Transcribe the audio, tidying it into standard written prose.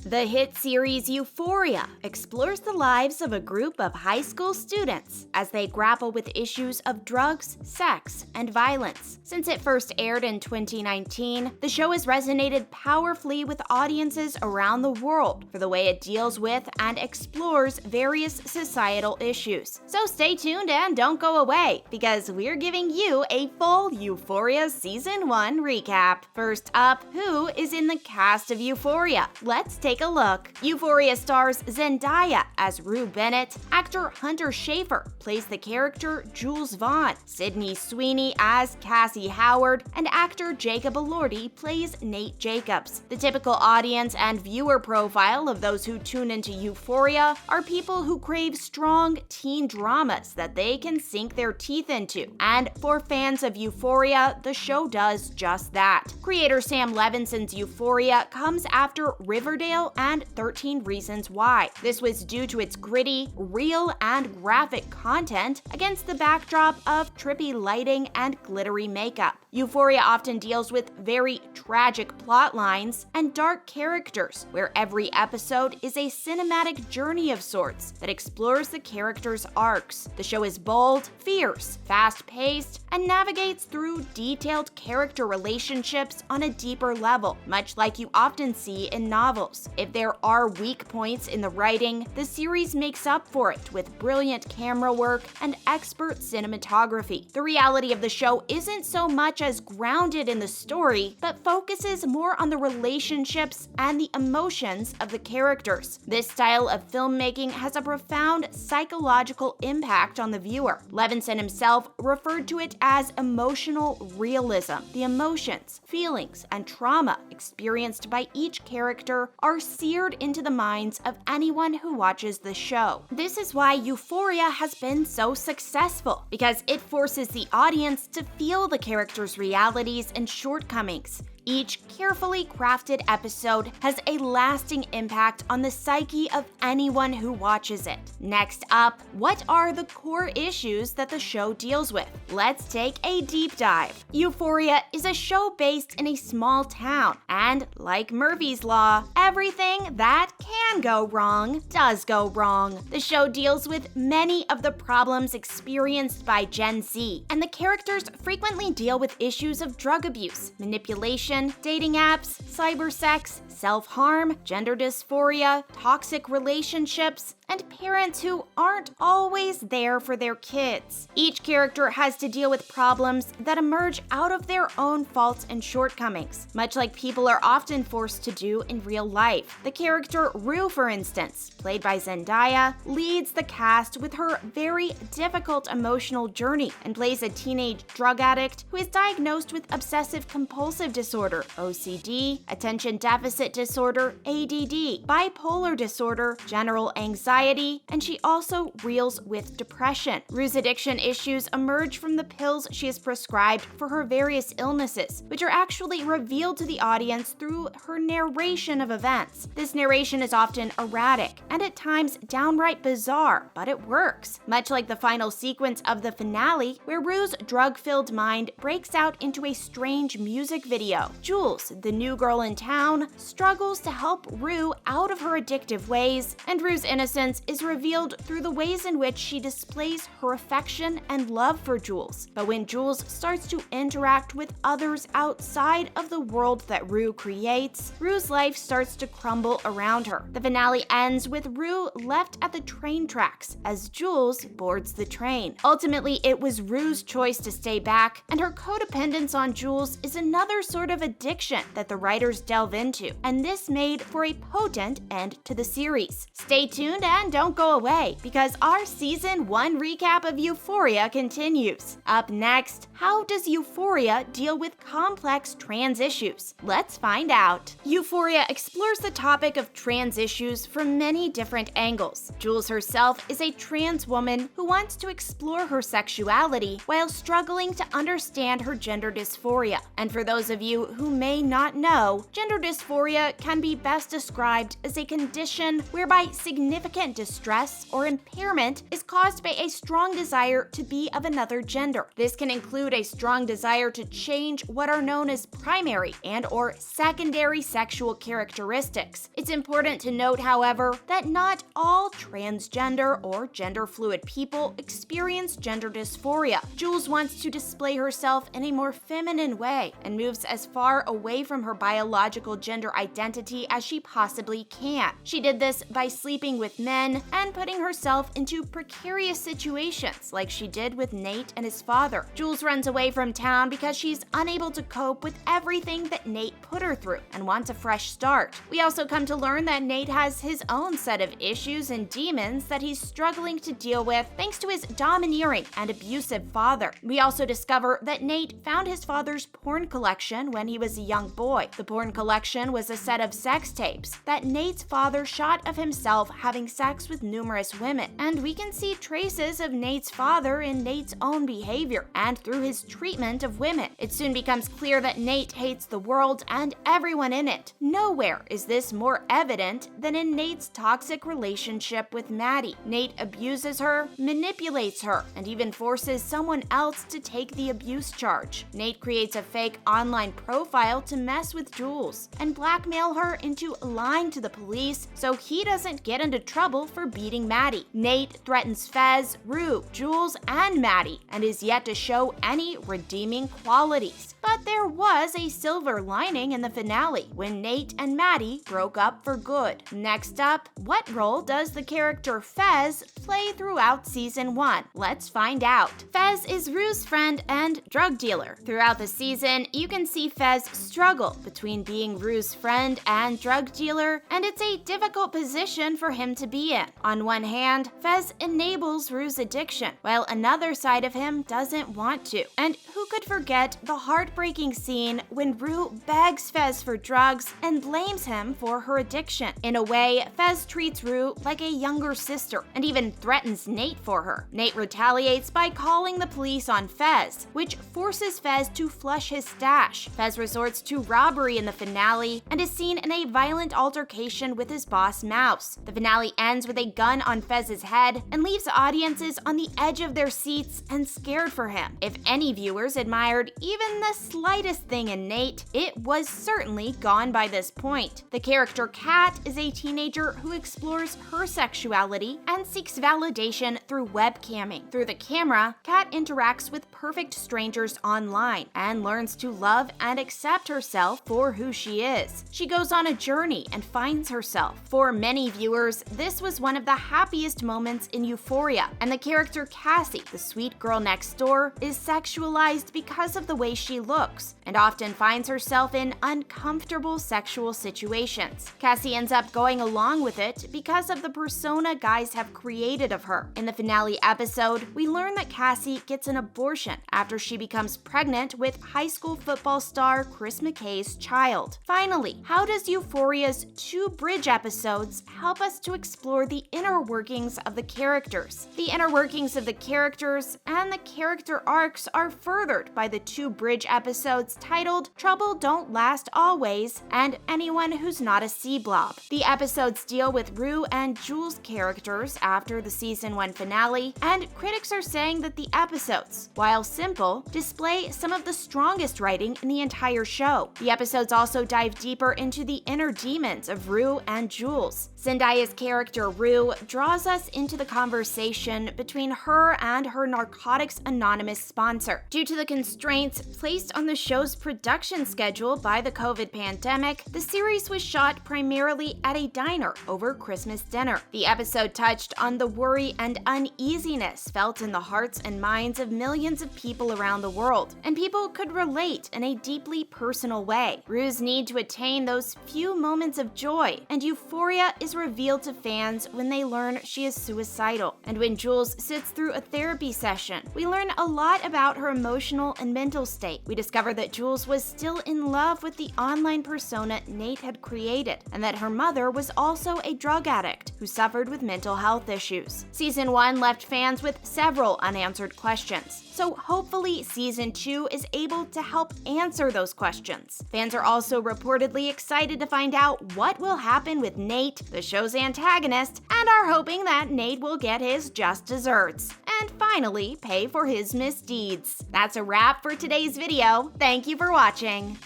The hit series Euphoria explores the lives of a group of high school students as they grapple with issues of drugs, sex, and violence. Since it first aired in 2019, the show has resonated powerfully with audiences around the world for the way it deals with and explores various societal issues. So stay tuned and don't go away, because we're giving you a full Euphoria Season 1 recap. First up, who is in the cast of Euphoria? Let's take a look. Euphoria stars Zendaya as Rue Bennett, actor Hunter Schafer plays the character Jules Vaughn, Sydney Sweeney as Cassie Howard, and actor Jacob Elordi plays Nate Jacobs. The typical audience and viewer profile of those who tune into Euphoria are people who crave strong teen dramas that they can sink their teeth into. And for fans of Euphoria, the show does just that. Creator Sam Levinson's Euphoria comes after Riverdale and 13 Reasons Why. This was due to its gritty, real, and graphic content against the backdrop of trippy lighting and glittery makeup. Euphoria often deals with very tragic plot lines and dark characters, where every episode is a cinematic journey of sorts that explores the characters' arcs. The show is bold, fierce, fast-paced, and navigates through detailed character relationships on a deeper level, much like you often see in novels. If there are weak points in the writing, the series makes up for it with brilliant camera work and expert cinematography. The reality of the show isn't so much as grounded in the story, but focuses more on the relationships and the emotions of the characters. This style of filmmaking has a profound psychological impact on the viewer. Levinson himself referred to it as emotional realism. The emotions, feelings, and trauma experienced by each character are seared into the minds of anyone who watches the show. This is why Euphoria has been so successful, because it forces the audience to feel the characters' realities and shortcomings. Each carefully crafted episode has a lasting impact on the psyche of anyone who watches it. Next up, what are the core issues that the show deals with? Let's take a deep dive. Euphoria is a show based in a small town, and like Murphy's Law, everything that can go wrong does go wrong. The show deals with many of the problems experienced by Gen Z, and the characters frequently deal with issues of drug abuse, manipulation, dating apps, cyber sex, self-harm, gender dysphoria, toxic relationships, and parents who aren't always there for their kids. Each character has to deal with problems that emerge out of their own faults and shortcomings, much like people are often forced to do in real life. The character Rue, for instance, played by Zendaya, leads the cast with her very difficult emotional journey and plays a teenage drug addict who is diagnosed with obsessive-compulsive disorder, OCD, attention deficit disorder, ADD, bipolar disorder, general anxiety, and she also reels with depression. Rue's addiction issues emerge from the pills she is prescribed for her various illnesses, which are actually revealed to the audience through her narration of events. This narration is often erratic and at times downright bizarre, but it works. Much like the final sequence of the finale, where Rue's drug-filled mind breaks out into a strange music video. Jules, the new girl in town, struggles to help Rue out of her addictive ways, and Rue's innocence is revealed through the ways in which she displays her affection and love for Jules. But when Jules starts to interact with others outside of the world that Rue creates, Rue's life starts to crumble around her. The finale ends with Rue left at the train tracks as Jules boards the train. Ultimately, it was Rue's choice to stay back, and her codependence on Jules is another sort of addiction that the writers delve into, and this made for a potent end to the series. Stay tuned and don't go away, because our Season 1 recap of Euphoria continues. Up next, how does Euphoria deal with complex trans issues? Let's find out. Euphoria explores the topic of trans issues issues from many different angles. Jules herself is a trans woman who wants to explore her sexuality while struggling to understand her gender dysphoria. And for those of you who may not know, gender dysphoria can be best described as a condition whereby significant distress or impairment is caused by a strong desire to be of another gender. This can include a strong desire to change what are known as primary and/or secondary sexual characteristics. It's important to note, however, that not all transgender or gender-fluid people experience gender dysphoria. Jules wants to display herself in a more feminine way and moves as far away from her biological gender identity as she possibly can. She did this by sleeping with men and putting herself into precarious situations like she did with Nate and his father. Jules runs away from town because she's unable to cope with everything that Nate put her through and wants a fresh start. We also come to learn that Nate has his own set of issues and demons that he's struggling to deal with thanks to his domineering and abusive father. We also discover that Nate found his father's porn collection when he was a young boy. The porn collection was a set of sex tapes that Nate's father shot of himself having sex with numerous women. And we can see traces of Nate's father in Nate's own behavior and through his treatment of women. It soon becomes clear that Nate hates the world and everyone in it. Nowhere is this more evident than in Nate's toxic relationship with Maddie. Nate abuses her, manipulates her, and even forces someone else to take the abuse charge. Nate creates a fake online profile to mess with Jules and blackmail her into lying to the police so he doesn't get into trouble for beating Maddie. Nate threatens Fez, Rue, Jules, and Maddie and is yet to show any redeeming qualities. But there was a silver lining in the finale when Nate and Maddie broke up for good. Next up, what role does the character Fez play throughout season 1? Let's find out. Fez is Rue's friend and drug dealer. Throughout the season, you can see Fez struggle between being Rue's friend and drug dealer, and it's a difficult position for him to be in. On one hand, Fez enables Rue's addiction, while another side of him doesn't want to. And who could forget the heartbreaking scene when Rue begs Fez for drugs and blames him for her addiction? In a way, Fez treats Rue like a younger sister and even threatens Nate for her. Nate retaliates by calling the police on Fez, which forces Fez to flush his stash. Fez resorts to robbery in the finale and is seen in a violent altercation with his boss Mouse. The finale ends with a gun on Fez's head and leaves audiences on the edge of their seats and scared for him. If any viewers admired even the slightest thing in Nate, it was certainly gone by this point. The character Kat is a teenager who explores her sexuality and seeks validation through webcamming. Through the camera, Kat interacts with perfect strangers online and learns to love and accept herself for who she is. She goes on a journey and finds herself. For many viewers, this was one of the happiest moments in Euphoria, and the character Cassie, the sweet girl next door, is sexualized because of the way she looks and often finds herself in uncomfortable sexual situations. Cassie ends up going along with it because of the persona guys have created of her. In the finale episode, we learn that Cassie gets an abortion after she becomes pregnant with high school football star Chris McKay's child. Finally, how does Euphoria's 2 bridge episodes help us to explore the inner workings of the characters? The inner workings of the characters and the character arcs are furthered by the 2 bridge episodes titled Trouble Don't Last Always and Anyone Who's Not a Sea Blob. The episodes deal with Rue and Jules' characters after the season 1 finale, and critics are saying that the episodes, while simple, display some of the strongest writing in the entire show. The episodes also dive deeper into the inner demons of Rue and Jules. Zendaya's character Rue draws us into the conversation between her and her Narcotics Anonymous sponsor. Due to the constraints placed on the show's production schedule by the COVID pandemic, the series was shot primarily at a diner over Christmas dinner. The episode touched on the worry and uneasiness felt in the hearts and minds of millions of people around the world, and people could relate in a deeply personal way. Rue's need to attain those few moments of joy and euphoria is revealed to fans when they learn she is suicidal. And when Jules sits through a therapy session, we learn a lot about her emotional and mental state. We discover that Jules was still in love with the online persona Nate had created, and that her mother brother was also a drug addict who suffered with mental health issues. Season 1 left fans with several unanswered questions, so hopefully Season 2 is able to help answer those questions. Fans are also reportedly excited to find out what will happen with Nate, the show's antagonist, and are hoping that Nate will get his just desserts and finally pay for his misdeeds. That's a wrap for today's video. Thank you for watching.